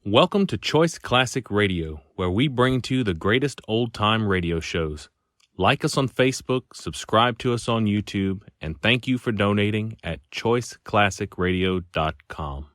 Welcome to Choice Classic Radio, where we bring to you the greatest old-time radio shows. Like us on Facebook, subscribe to us on YouTube, and thank you for donating at choiceclassicradio.com.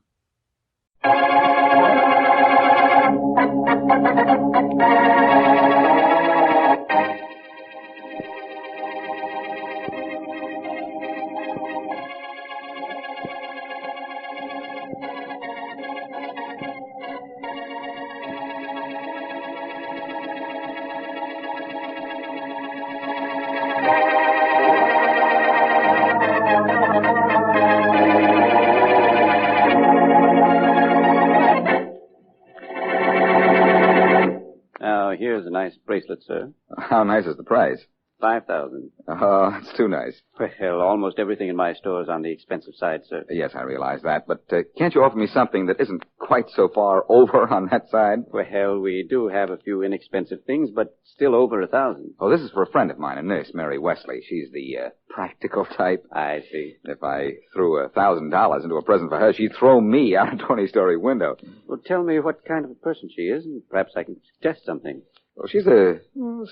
Here's a nice bracelet, sir. How nice is the price? $5,000. Oh, it's too nice. Well, almost everything in my store is on the expensive side, sir. Yes, I realize that, but can't you offer me something that isn't quite so far over on that side? Well, we do have a few inexpensive things, but still over $1,000. Oh, this is for a friend of mine, a nurse, Mary Wesley. She's the practical type. I see. If I threw $1,000 into a present for her, she'd throw me out a 20-story window. Well, tell me what kind of a person she is, and perhaps I can suggest something. Well, she's a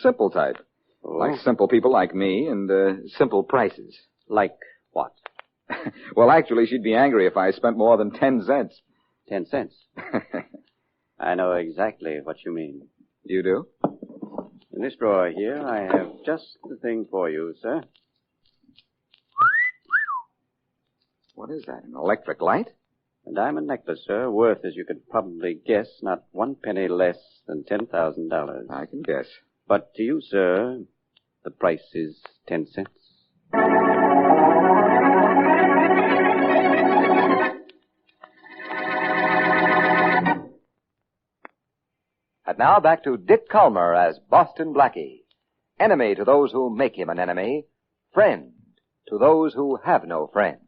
simple type. Oh. Like simple people like me and simple prices. Like what? Well, actually, she'd be angry if I spent more than 10 cents. 10 cents? I know exactly what you mean. You do? In this drawer here, I have just the thing for you, sir. What is that, an electric light? A diamond necklace, sir, worth, as you could probably guess, not 1 penny less than $10,000. I can guess. But to you, sir, the price is 10 cents. And now back to Dick Calmer as Boston Blackie. Enemy to those who make him an enemy. Friend to those who have no friend.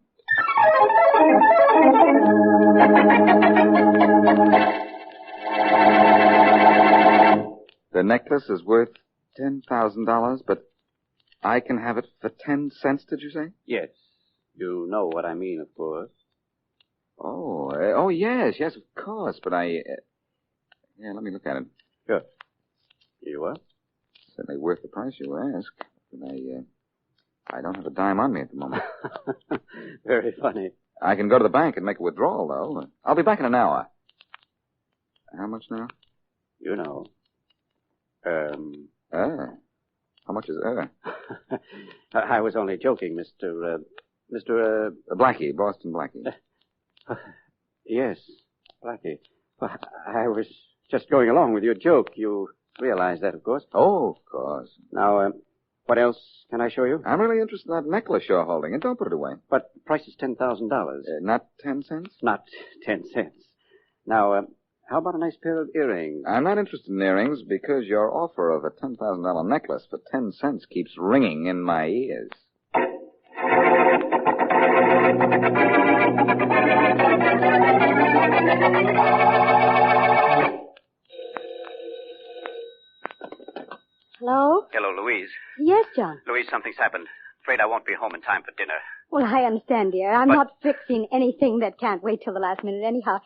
The necklace is worth $10,000, but I can have it for 10 cents, did you say? Yes. You know what I mean, of course. Oh, yes, of course, but yeah, let me look at it. Sure. Here you are. Certainly worth the price you ask, but I don't have a dime on me at the moment. Very funny. I can go to the bank and make a withdrawal, though. I'll be back in an hour. How much now? You know. How much is I was only joking, Mr. Blackie, Boston Blackie. Yes, Blackie. Well, I was just going along with your joke. You realize that, of course. Oh, of course. Now, what else can I show you? I'm really interested in that necklace you're holding, and don't put it away. But the price is $10,000. Not 10 cents? Not 10 cents. Now, how about a nice pair of earrings? I'm not interested in earrings because your offer of a $10,000 necklace for 10 cents keeps ringing in my ears. Hello? Hello, Louise. Yes, John. Louise, something's happened. Afraid I won't be home in time for dinner. Well, I understand, dear. I'm not fixing anything that can't wait till the last minute anyhow.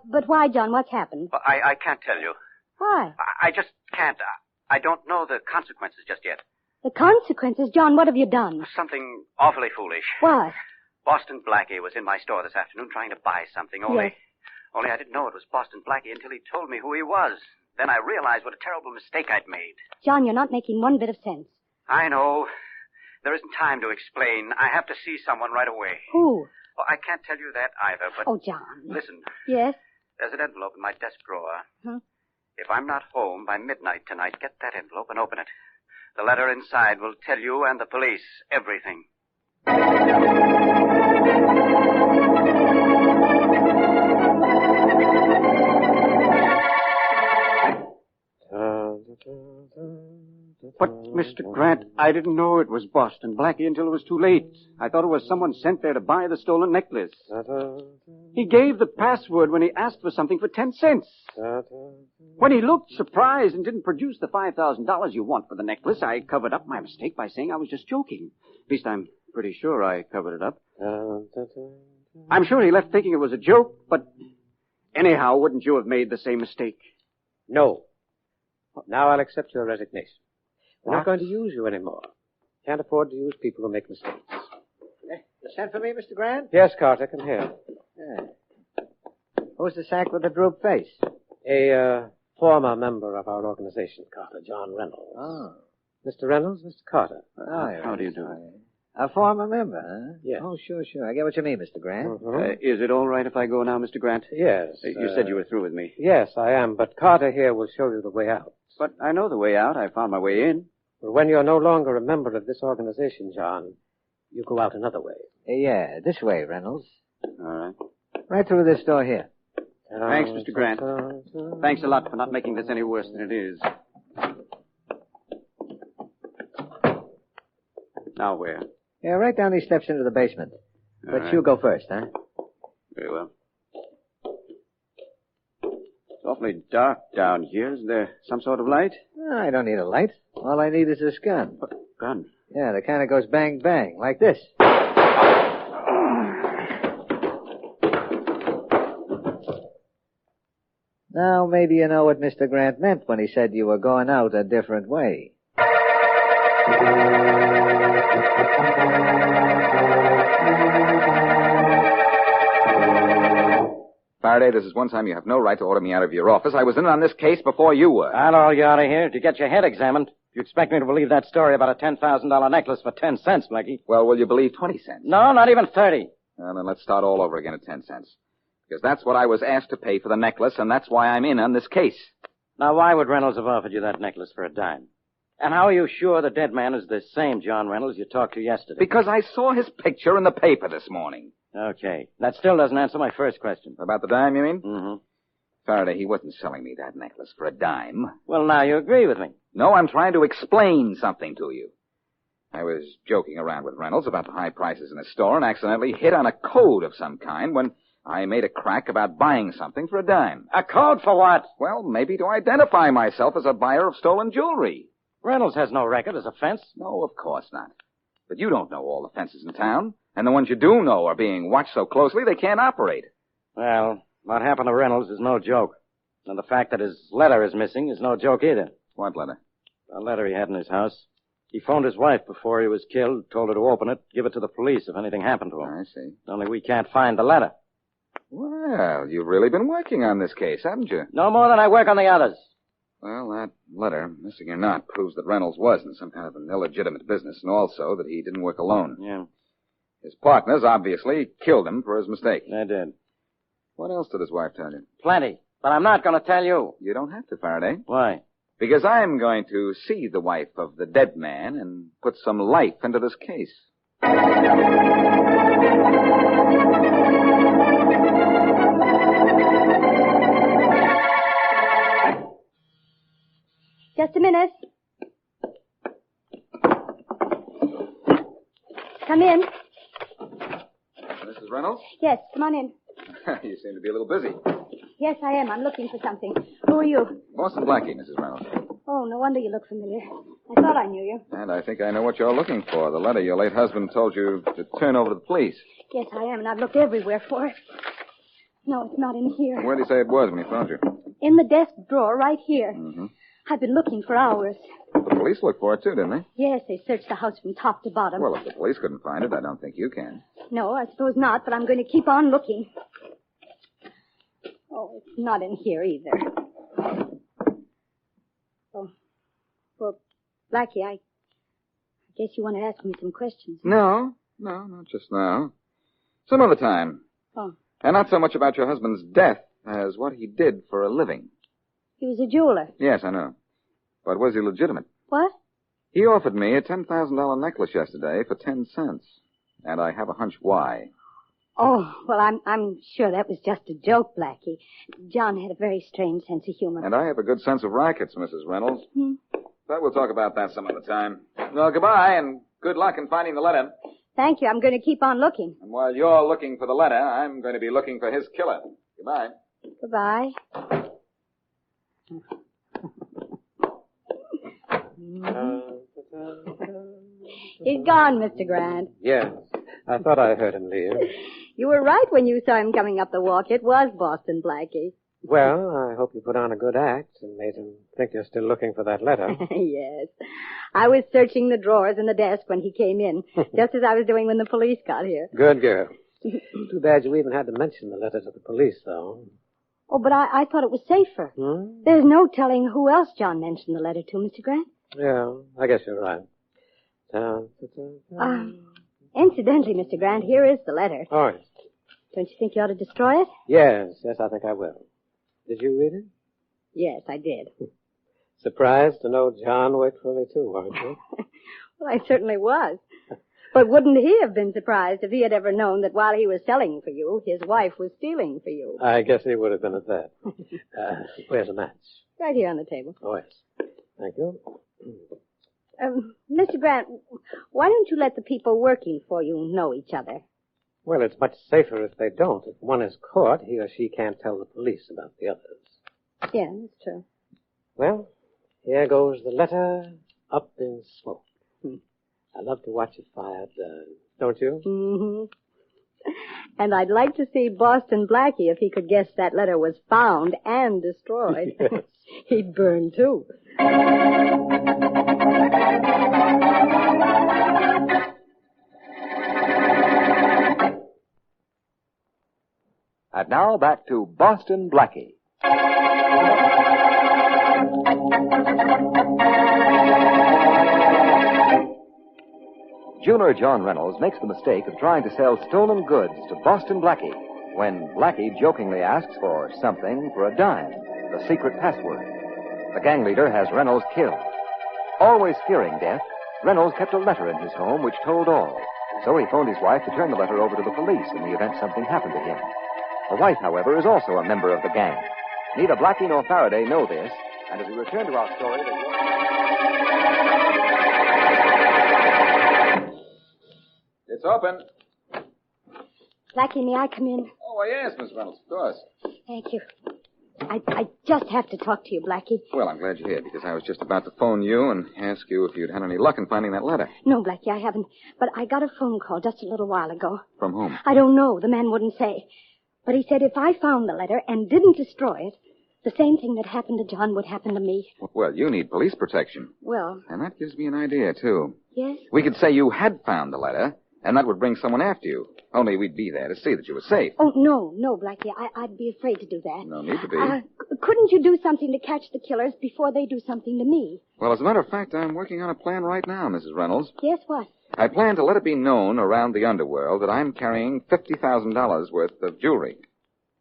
But why, John? What's happened? Well, I can't tell you. Why? I just can't. I don't know the consequences just yet. The consequences? John, what have you done? Something awfully foolish. What? Boston Blackie was in my store this afternoon trying to buy something, only I didn't know it was Boston Blackie until he told me who he was. Then I realized what a terrible mistake I'd made. John, you're not making one bit of sense. I know. There isn't time to explain. I have to see someone right away. Who? Well, I can't tell you that either, but... Oh, John. Listen. Yes? There's an envelope in my desk drawer. Huh? If I'm not home by midnight tonight, get that envelope and open it. The letter inside will tell you and the police everything. But, Mr. Grant, I didn't know it was Boston Blackie until it was too late. I thought it was someone sent there to buy the stolen necklace. He gave the password when he asked for something for 10 cents. When he looked surprised and didn't produce the $5,000 you want for the necklace, I covered up my mistake by saying I was just joking. At least I'm pretty sure I covered it up. I'm sure he left thinking it was a joke, but Anyhow, wouldn't you have made the same mistake? No. Now I'll accept your resignation. We're What? not going to use you anymore. Can't afford to use people who make mistakes. You sent for me, Mr. Grant? Yes, Carter, come here. Who's the sack with the drooped face? A former member of our organization, Carter, John Reynolds. Oh. Mr. Reynolds, Mr. Carter. How do you do? A former member, huh? Yes. Oh, sure. I get what you mean, Mr. Grant. Mhm. Is it all right if I go now, Mr. Grant? Yes. You said you were through with me. Yes, I am, but Carter here will show you the way out. But I know the way out. I found my way in. But when you're no longer a member of this organization, John, you go out another way. Yeah, this way, Reynolds. All right. Right through this door here. Thanks, Mr. Grant. Thanks a lot for not making this any worse than it is. Now where? Yeah, right down these steps into the basement. But right. you go first, huh? Very well. It's awfully dark down here. Is there some sort of light? Oh, I don't need a light. All I need is this gun. Gun. Yeah, the kind that goes bang, bang, like this. Now, maybe you know what Mr. Grant meant when he said you were going out a different way. Faraday, this is one time you have no right to order me out of your office. I was in on this case before you were. I'll haul you out of here to get your head examined. You expect me to believe that story about a $10,000 necklace for 10 cents, Blackie? Well, will you believe 20 cents? No, not even 30. Well, then let's start all over again at 10 cents. Because that's what I was asked to pay for the necklace, and that's why I'm in on this case. Now, why would Reynolds have offered you that necklace for a dime? And how are you sure the dead man is the same John Reynolds you talked to yesterday? Because I saw his picture in the paper this morning. Okay. That still doesn't answer my first question. About the dime, you mean? Mm-hmm. Faraday, he wasn't selling me that necklace for a dime. Well, now you agree with me. No, I'm trying to explain something to you. I was joking around with Reynolds about the high prices in his store and accidentally hit on a code of some kind when I made a crack about buying something for a dime. A code for what? Well, maybe to identify myself as a buyer of stolen jewelry. Reynolds has no record as a fence. No, of course not. But you don't know all the fences in town, and the ones you do know are being watched so closely they can't operate. Well, what happened to Reynolds is no joke. And the fact that his letter is missing is no joke either. What letter? A letter he had in his house. He phoned his wife before he was killed, told her to open it, give it to the police if anything happened to him. I see. Only we can't find the letter. Well, you've really been working on this case, haven't you? No more than I work on the others. Well, that letter, missing or not, proves that Reynolds was in some kind of an illegitimate business, and also that he didn't work alone. Yeah, His partners obviously killed him for his mistake. they did. What else did his wife tell you? Plenty. But I'm not going to tell you. You don't have to, Faraday. Why? Because I'm going to see the wife of the dead man and put some life into this case. Just a minute. Come in. Mrs. Reynolds? Yes, come on in. You seem to be a little busy. Yes, I am. I'm looking for something. Who are you? Boston Blackie, Mrs. Reynolds. Oh, no wonder you look familiar. I thought I knew you. And I think I know what you're looking for. The letter your late husband told you to turn over to the police. Yes, I am, and I've looked everywhere for it. No, it's not in here. Where did he say it was when he phoned you? In the desk drawer right here. Mm-hmm. I've been looking for hours. The police looked for it, too, didn't they? Yes, they searched the house from top to bottom. Well, if the police couldn't find it, I don't think you can. No, I suppose not, but I'm going to keep on looking. Oh, it's not in here either. Oh, well, Blackie, I guess you want to ask me some questions. No, not just now. Some other time. Oh, And not so much about your husband's death as what he did for a living. he was a jeweler. Yes, I know. But was he legitimate? What? He offered me a $10,000 necklace yesterday for 10 cents. And I have a hunch why. Oh, well, I'm sure that was just a joke, Blackie. John had a very strange sense of humor. And I have a good sense of rackets, Mrs. Reynolds. But we'll talk about that some other time. Well, goodbye, and good luck in finding the letter. Thank you. I'm going to keep on looking. And while you're looking for the letter, I'm going to be looking for his killer. Goodbye. Goodbye. He's gone, Mr. Grant. Yes. I thought I heard him leave. You were right when you saw him coming up the walk. It was Boston Blackie. Well, I hope you put on a good act and made him think you're still looking for that letter. Yes. I was searching the drawers in the desk when he came in, just as I was doing when the police got here. Good girl. Too bad you even had to mention the letter to the police, though. Oh, but I thought it was safer. Hmm? There's no telling who else John mentioned the letter to, Mr. Grant. Yeah, I guess you're right. Incidentally, Mr. Grant, here is the letter. All right. Don't you think you ought to destroy it? Yes, I think I will. Did you read it? Yes, I did. Surprised to know John worked for me, too, weren't you? Well, I certainly was. But wouldn't he have been surprised if he had ever known that while he was selling for you, his wife was stealing for you? I guess he would have been at that. Where's the match? Right here on the table. Oh, yes. Thank you. Mr. Grant, why don't you let the people working for you know each other? Well, it's much safer if they don't. If one is caught, he or she can't tell the police about the others. Yeah, that's true. Well, here goes the letter up in smoke. I love to watch it fire burn, don't you? Mm-hmm. And I'd like to see Boston Blackie if he could guess that letter was found and destroyed. Yes. He'd burn, too. And now back to Boston Blackie. Jeweler John Reynolds makes the mistake of trying to sell stolen goods to Boston Blackie when Blackie jokingly asks for something for a dime, the secret password. The gang leader has Reynolds killed. Always fearing death, Reynolds kept a letter in his home which told all. So he phoned his wife to turn the letter over to the police in the event something happened to him. The wife, however, is also a member of the gang. Neither Blackie nor Faraday know this, and as we return to our story, It's open. Blackie, may I come in? Oh, well, yes, Miss Reynolds, of course. Thank you. I just have to talk to you, Blackie. Well, I'm glad you're here, because I was just about to phone you and ask you if you'd had any luck in finding that letter. No, Blackie, I haven't. But I got a phone call just a little while ago. From whom? I don't know. The man wouldn't say. But he said if I found the letter and didn't destroy it, the same thing that happened to John would happen to me. Well, you need police protection. Well, And that gives me an idea, too. yes? We could say you had found the letter, and that would bring someone after you. Only we'd be there to see that you were safe. Oh, no, Blackie. I'd be afraid to do that. No need to be. Couldn't you do something to catch the killers before they do something to me? Well, as a matter of fact, I'm working on a plan right now, Mrs. Reynolds. Yes, what? I plan to let it be known around the underworld that I'm carrying $50,000 worth of jewelry.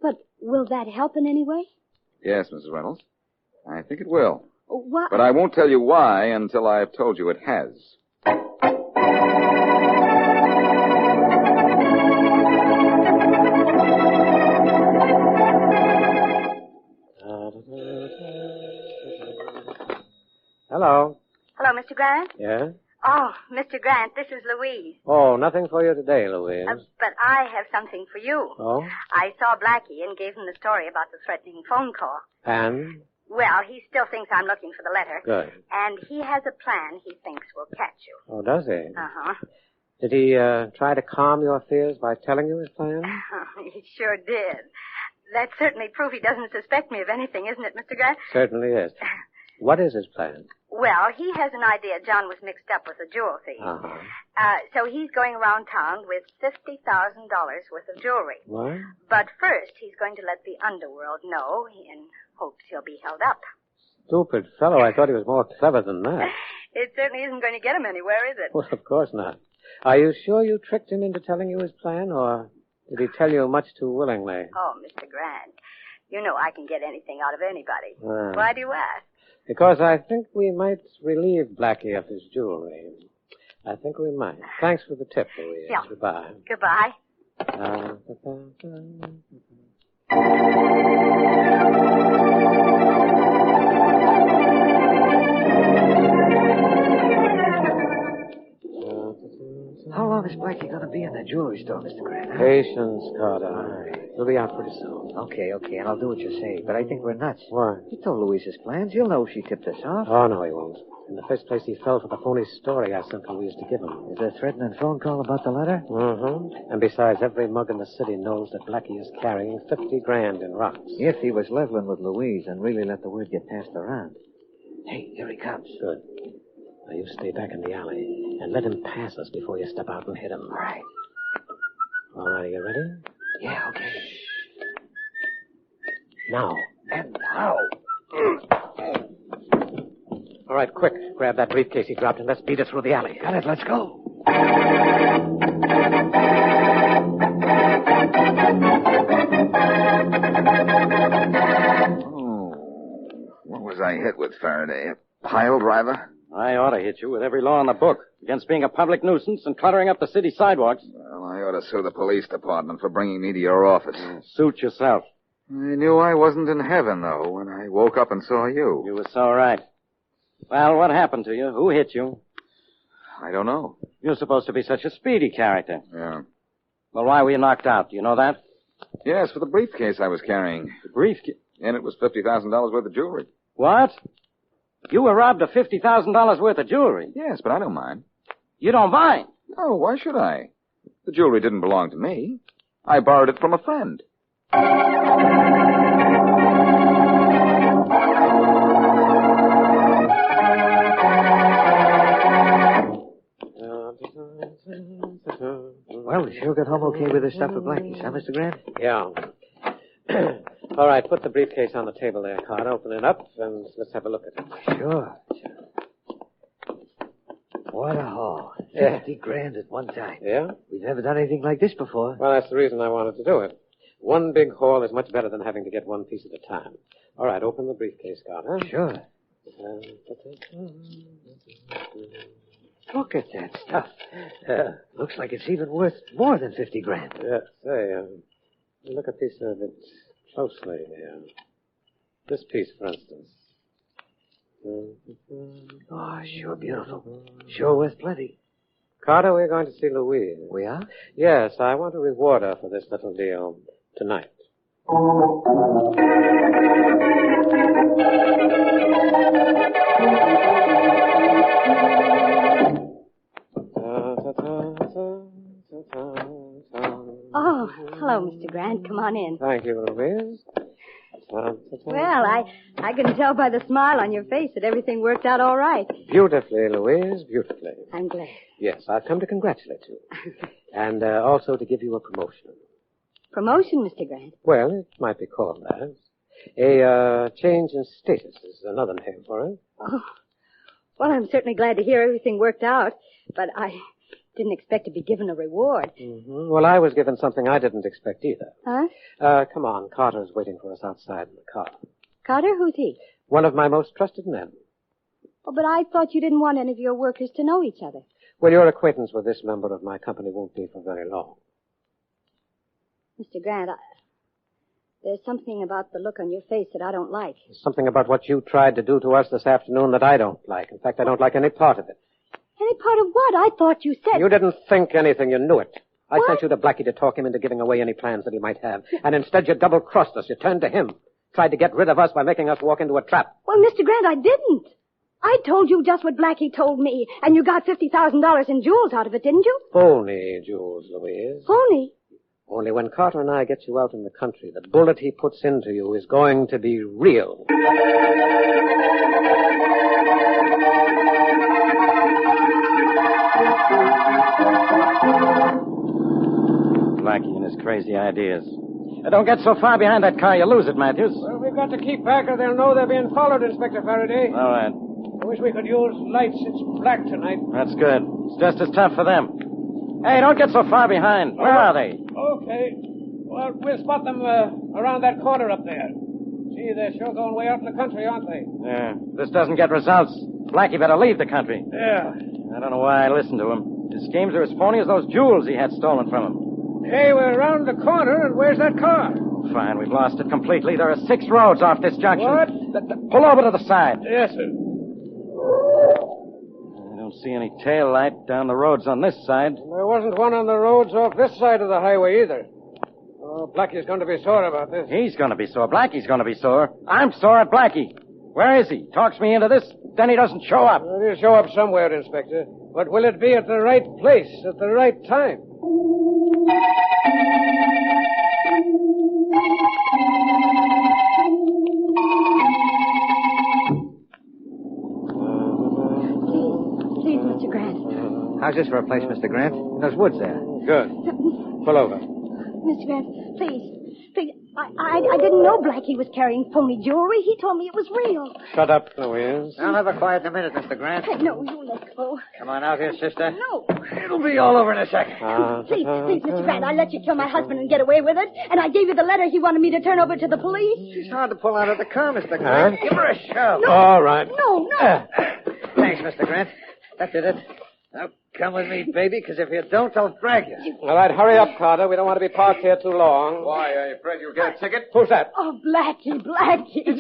But will that help in any way? Yes, Mrs. Reynolds. I think it will. What? But I won't tell you why until I've told you it has. Hello. Hello, Mr. Grant? Yeah? Oh, Mr. Grant, this is Louise. Oh, nothing for you today, Louise. But I have something for you. Oh? I saw Blackie and gave him the story about the threatening phone call. And? Well, he still thinks I'm looking for the letter. Good. And he has a plan he thinks will catch you. Oh, does he? Uh-huh. Did he try to calm your fears by telling you his plan? He sure did. That's certainly proof he doesn't suspect me of anything, isn't it, Mr. Grant? Certainly is. What is his plan? Well, he has an idea John was mixed up with a jewel thief. Uh-huh. So he's going around town with $50,000 worth of jewelry. What? But first, he's going to let the underworld know in hopes he'll be held up. Stupid fellow. I thought he was more clever than that. It certainly isn't going to get him anywhere, is it? Well, of course not. Are you sure you tricked him into telling you his plan, or did he tell you much too willingly? Oh, Mr. Grant, you know I can get anything out of anybody. Why do you ask? Because I think we might relieve Blackie of his jewelry. I think we might. Thanks for the tip, Louise. Yeah. Goodbye. Goodbye. How long is Blackie going to be in that jewelry store, Mr. Grant? Patience, Carter. He'll be out pretty soon. Okay, and I'll do what you say, but I think we're nuts. Why? He told Louise his plans. He'll know she tipped us off. Oh, no, he won't. In the first place, he fell for the phony story I sent Louise to give him. Is there a threatening phone call about the letter? Mm-hmm. And besides, every mug in the city knows that Blackie is carrying $50,000 in rocks. If he was leveling with Louise and really let the word get passed around. Hey, here he comes. Good. Now, you stay back in the alley and let him pass us before you step out and hit him. All right. All right, are you ready? Yeah, okay. Now. And how? All right, quick. Grab that briefcase he dropped and let's beat it through the alley. Got it, let's go. What was I hit with, Faraday? A pile driver? I ought to hit you with every law in the book against being a public nuisance and cluttering up the city sidewalks. Well, I ought to sue the police department for bringing me to your office. Suit yourself. I knew I wasn't in heaven, though, when I woke up and saw you. You were so right. Well, what happened to you? Who hit you? I don't know. You're supposed to be such a speedy character. Yeah. Well, why were you knocked out? Do you know that? Yes, for the briefcase I was carrying. The briefcase? And it was $50,000 worth of jewelry. What? You were robbed of $50,000 worth of jewelry? Yes, but I don't mind. You don't mind? No, why should I? The jewelry didn't belong to me. I borrowed it from a friend. Well, we sure got home okay with this stuff for Blackie, huh, Mr. Grant? Yeah. All right, put the briefcase on the table there, Carter. Open it up, and let's have a look at it. Sure. What a haul. Yeah. $50,000 at one time. Yeah? We've never done anything like this before. Well, that's the reason I wanted to do it. One big haul is much better than having to get one piece at a time. All right, open the briefcase, Carter. Sure. Look at that stuff. Looks like it's even worth more than $50,000. Yeah, say, look at this of it closely. This piece, for instance. Oh, sure beautiful. Sure worth plenty. Carter, we're going to see Louise. We are? Yes, I want to reward her for this little deal tonight. Oh, hello, Mr. Grant. Come on in. Thank you, Louise. Well, I can tell by the smile on your face that everything worked out all right. Beautifully, Louise, beautifully. I'm glad. Yes, I've come to congratulate you. And also to give you a promotion. Promotion, Mr. Grant? Well, it might be called that. A change in status is another name for it. Oh, well, I'm certainly glad to hear everything worked out, but I didn't expect to be given a reward. Mm-hmm. Well, I was given something I didn't expect either. Huh? Come on, Carter's waiting for us outside in the car. Carter? Who's he? One of my most trusted men. Oh, but I thought you didn't want any of your workers to know each other. Well, your acquaintance with this member of my company won't be for very long. Mr. Grant, there's something about the look on your face that I don't like. There's something about what you tried to do to us this afternoon that I don't like. In fact, I don't like any part of it. Any part of what? I thought you said... You didn't think anything. You knew it. I What? sent you to Blackie to talk him into giving away any plans that he might have. And instead you double-crossed us. You turned to him. Tried to get rid of us by making us walk into a trap. Well, Mr. Grant, I didn't. I told you just what Blackie told me, and you got $50,000 in jewels out of it, didn't you? Phony, Jules Louise. Phony. Only when Carter and I get you out in the country, the bullet he puts into you is going to be real. Blackie and his crazy ideas. Don't get so far behind that car, you lose it, Matthews. Well, we've got to keep back or they'll know they're being followed, Inspector Faraday. All right. I wish we could use lights. It's black tonight. That's good. It's just as tough for them. Hey, don't get so far behind. Where are they? Okay. Well, we'll spot them around that corner up there. Gee, they're sure going way out in the country, aren't they? Yeah. If this doesn't get results, Blackie better leave the country. Yeah. I don't know why I listened to him. His schemes are as phony as those jewels he had stolen from him. Hey, we're around the corner, and where's that car? Fine, we've lost it completely. There are 6 roads off this junction. What? Pull over to the side. Yes, sir. I don't see any tail light down the roads on this side. There wasn't one on the roads off this side of the highway either. Oh, Blackie's going to be sore about this. He's going to be sore. Blackie's going to be sore. I'm sore at Blackie. Where is he? Talks me into this, then he doesn't show up. Well, he'll show up somewhere, Inspector. But will it be at the right place, at the right time? Please, Mr. Grant. How's this for a place, Mr. Grant? In those woods there. Good. Pull over. Mr. Grant, please. I didn't know Blackie was carrying phony jewelry. He told me it was real. Shut up, Louise. I'll have her quiet in a minute, Mr. Grant. No, you let go. Come on out here, sister. No. It'll be all over in a second. Please, Mr. Grant, I let you kill my husband and get away with it. And I gave you the letter he wanted me to turn over to the police. She's hard to pull out of the car, Mr. Grant. Give her a shove. No. All right. No. Thanks, Mr. Grant. That did it. Now, come with me, baby, because if you don't, I'll drag you. All right, hurry up, Carter. We don't want to be parked here too long. Why, are you afraid you'll get a ticket? Who's that? Oh, Blackie.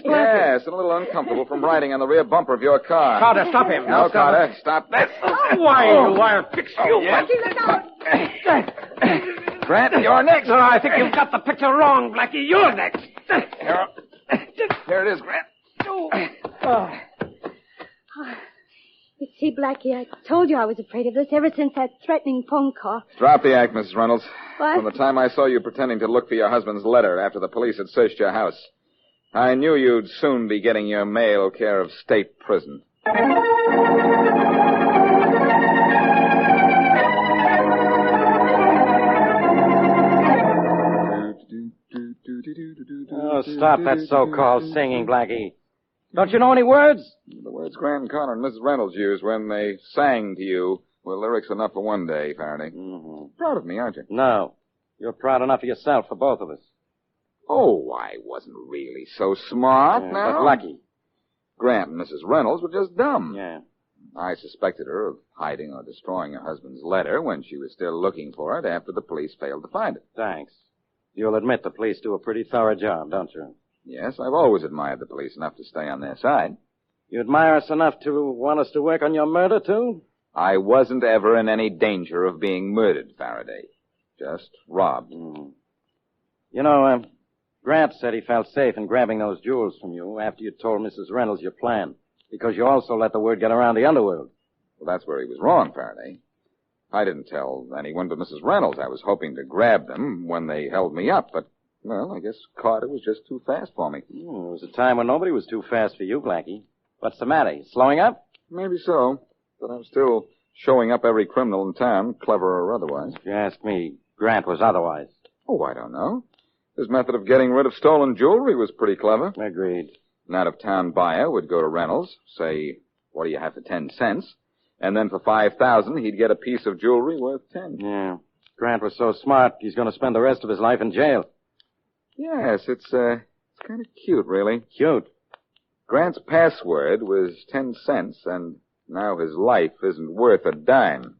Yes, and a little uncomfortable from riding on the rear bumper of your car. Carter, stop him. No, Carter, stop this. Why, I'll fix you. Yeah. Blackie, look out. Grant, you're next. No, I think you've got the picture wrong, Blackie. You're next. Here it is, Grant. You see, Blackie, I told you I was afraid of this ever since that threatening phone call. Drop the act, Mrs. Reynolds. What? From the time I saw you pretending to look for your husband's letter after the police had searched your house, I knew you'd soon be getting your mail care of state prison. Oh, stop that so-called singing, Blackie. Don't you know any words? The words Grant Connor and Mrs. Reynolds used when they sang to you were lyrics enough for one day, Faraday. Mm-hmm. Proud of me, aren't you? No. You're proud enough of yourself for both of us. Oh, I wasn't really so smart, Yeah, now. but Blackie. Grant and Mrs. Reynolds were just dumb. Yeah. I suspected her of hiding or destroying her husband's letter when she was still looking for it after the police failed to find it. Thanks. You'll admit the police do a pretty thorough job, don't you? Yes, I've always admired the police enough to stay on their side. You admire us enough to want us to work on your murder, too? I wasn't ever in any danger of being murdered, Faraday. Just robbed. Mm. You know, Grant said he felt safe in grabbing those jewels from you after you told Mrs. Reynolds your plan, because you also let the word get around the underworld. Well, that's where he was wrong, Faraday. I didn't tell anyone but Mrs. Reynolds. I was hoping to grab them when they held me up, but, well, I guess Carter was just too fast for me. There was a time when nobody was too fast for you, Blackie. What's the matter? You slowing up? Maybe so, but I'm still showing up every criminal in town, clever or otherwise. If you ask me, Grant was otherwise. Oh, I don't know. His method of getting rid of stolen jewelry was pretty clever. Agreed. An out-of-town buyer would go to Reynolds, say, what do you have for 10 cents? And then for 5,000, he'd get a piece of jewelry worth 10. Yeah. Grant was so smart, he's going to spend the rest of his life in jail. Yes, it's kind of cute, really. Cute. Grant's password was 10 cents, and now his life isn't worth a dime.